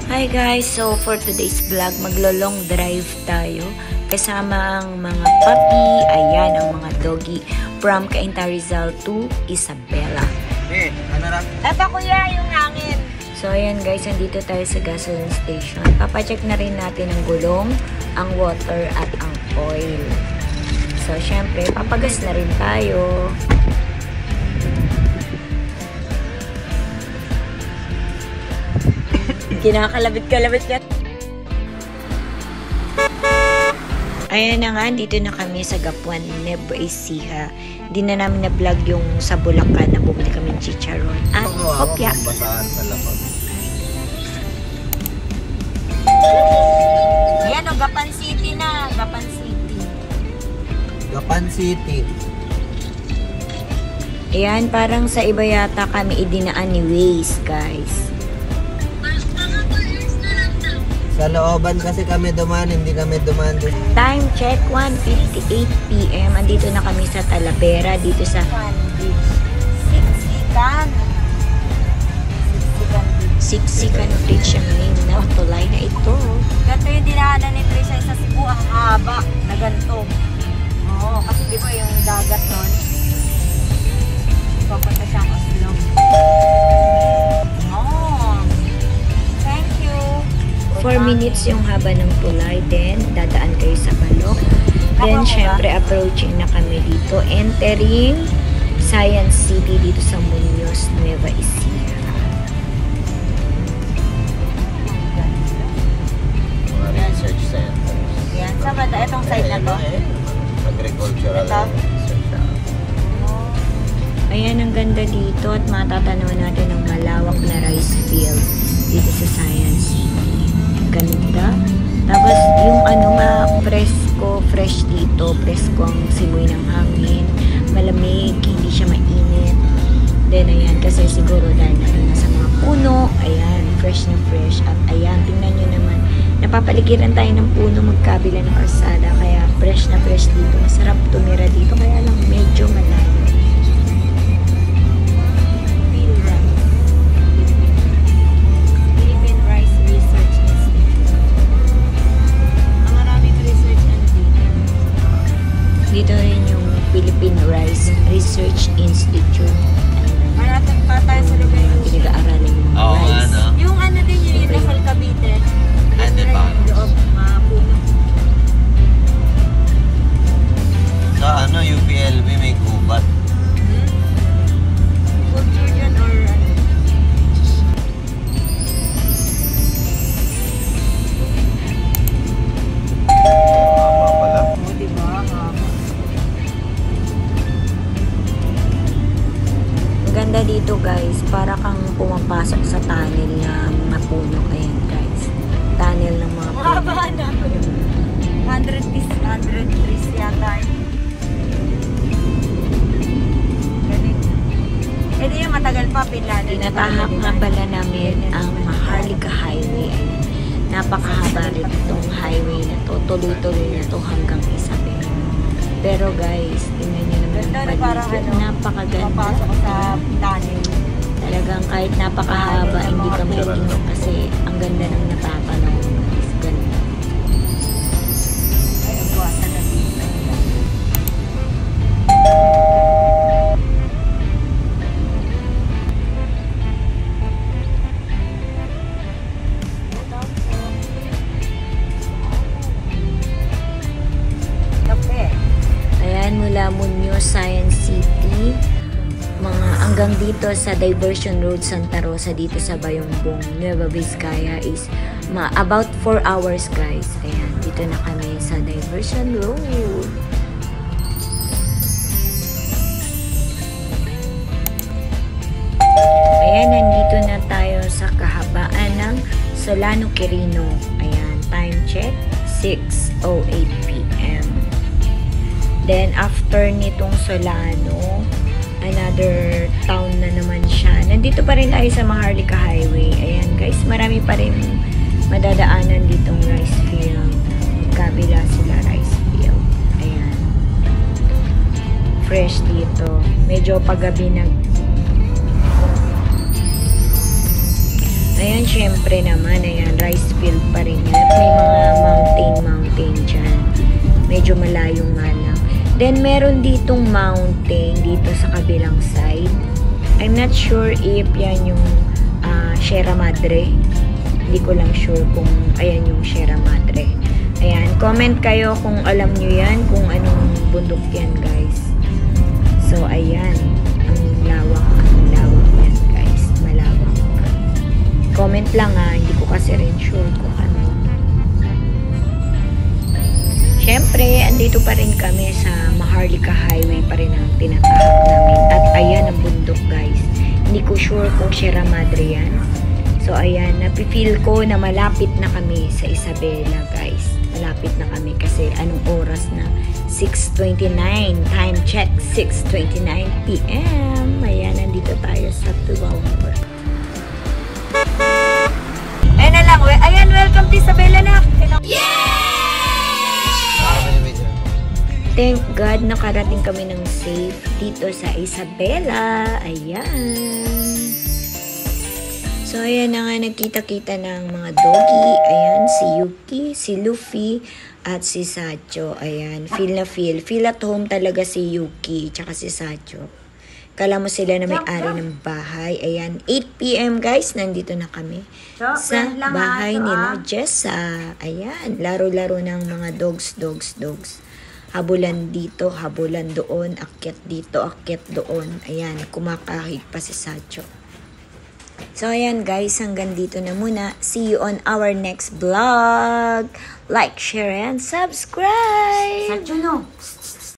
Hi guys! So for today's vlog, maglo-long drive tayo kasama ang mga puppy, ayan ang mga doggy from Cainta Rizal to Isabela. Eto kuya, yung hangin. So ayan guys, andito tayo sa gasoline station. Papacheck na rin natin ang gulong, ang water at ang oil. So syempre, papagas na rin tayo. Kinakalabit-kalabit yan. Ayan na nga, dito na kami sa Gapuan, Nueva Ecija. Hindi na namin na-vlog yung sa Bulacan na bumili kami ng chicharon at kopya. Ayan o, Gapan City na. Gapan City. Gapan City. Ayan, parang sa iba yata kami idinaan ni Waze, guys. Sa looban kasi kami dumaan, hindi kami dumaan doon. Time check, 1:58 PM. Andito na kami sa Talavera, dito sa Siksikan Bridge ang name na tulay na ito. Ganito yung dinaanan ni Trisha sa Cebu, ang haba na ganito. Oo, kasi di ba yung dagat nun, papunta siyang Oslo. Oh, thank you. 4 minutes yung haba ng tulay, then dadaan kayo sa Balok. Then syempre approaching na kami dito, entering Science City dito sa Muñoz, Nueva Ecija. Mga research centers. Yan, sa banda, itong side na to. Agricultural Ito? research. Ayan, ang ganda dito at matatanaw natin ang malawak na rice field dito sa Science City. Ganda. Tapos yung presko, fresh dito. Presko ang simoy ng hangin. Malamig, hindi siya mainit. Then ayan, kasi siguro dahil nasa mga puno, ayan, fresh na fresh. At ayan, tingnan nyo naman, napapaligiran tayo ng puno magkabila ng kalsada. Kaya fresh na fresh dito. Masarap tumira dito, kaya lang medyo malayo. Dito rin yung Philippine Rice Research Institute. Maratag pa tayo sa lugar yung Pinag-aaralan yung Oo, rice. ano? yung ano din yun, yung Rizal Cavite. Ano ba? Yung loob, mga puno. Sa UPLB may gubat. Culture yun or ano? Mama pala. O, diba? Ang ganda dito guys, para kang pumapasok sa tunnel na mga puno. Ayan guys, tunnel ng mga puno. Mahaba na. 100 trees yata. Galing. Eh di yung matagal pa, pinlano. Tinatahak nga pala namin ang Maharlika Highway. Ayan. Napakahaba rin itong highway na to. Tuloy-tuloy na to hanggang Isabela. Pero guys, tingnan nyo naman Ganda na ang parang paligid. Napakaganda. Papasok ko sa tunnel. Talagang kahit napakahaba, hindi kami itinok kasi ang ganda ng natatanaw. Guys, ganda. Ay, ang buwasa na dito. Kape. Ayan, mula Muñoz, Science City, hanggang dito sa Diversion Road, Santa Rosa, dito sa Bayongbong, Nueva Vizcaya is about 4 hours guys. Ayan, dito na kami sa Diversion Road. Ayan, nandito na tayo sa kahabaan ng Solano Quirino. Ayan, time check, 6:08 PM. Then, after nitong Solano, another town na naman siya. Nandito pa rin tayo sa Maharlika Highway. Ayan guys, marami pa rin madadaanan ditong rice field. Kabila sila rice field. Ayan. Fresh dito. Medyo paggabi Ayan, syempre naman, ayan, rice field pa rin yan. At may mga mountain dyan. Medyo malayong nga lang. Then, meron ditong mountain dito sa kabilang side. I'm not sure if yan yung Sierra Madre. Hindi ko lang sure kung ayan yung Sierra Madre. Ayan, comment kayo kung alam nyo yan, kung anong bundok yan, guys. So, ayan. Ang lawak yan, guys. Malawak. Comment lang hindi ko kasi rin sure kung ano. Siyempre, andito pa rin kami sa Maharlika Highway pa rin ang tinatahak namin. At ayan ang bundok, guys. Hindi ko sure kung Sierra Madre yan. So, ayan, napifeel ko na malapit na kami sa Isabela, guys. Malapit na kami kasi anong oras na? 6:29. Time check, 6:29 p.m. Ayan, nandito tayo sa Tuwawar. Ayan na lang. Ayan, welcome to Isabela na. Thank God, nakarating kami ng safe dito sa Isabela. Ayan. So, ayan na nga, nagkita-kita ng mga doggy. Ayan, si Yuki, si Luffy, at si Sacho. Ayan, feel na feel. Feel at home talaga si Yuki, tsaka si Sacho. Kala mo sila na may-ari ng bahay. Ayan, 8 p.m. guys, nandito na kami sa bahay nila Jessa. Ayan, laro-laro ng mga dogs. Habulan dito, habulan doon, akyat dito, akyat doon. Ayan, kumakahig pa si Sacho. So, ayan guys, hanggang dito na muna. See you on our next vlog. Like, share, and subscribe! Sa Juno.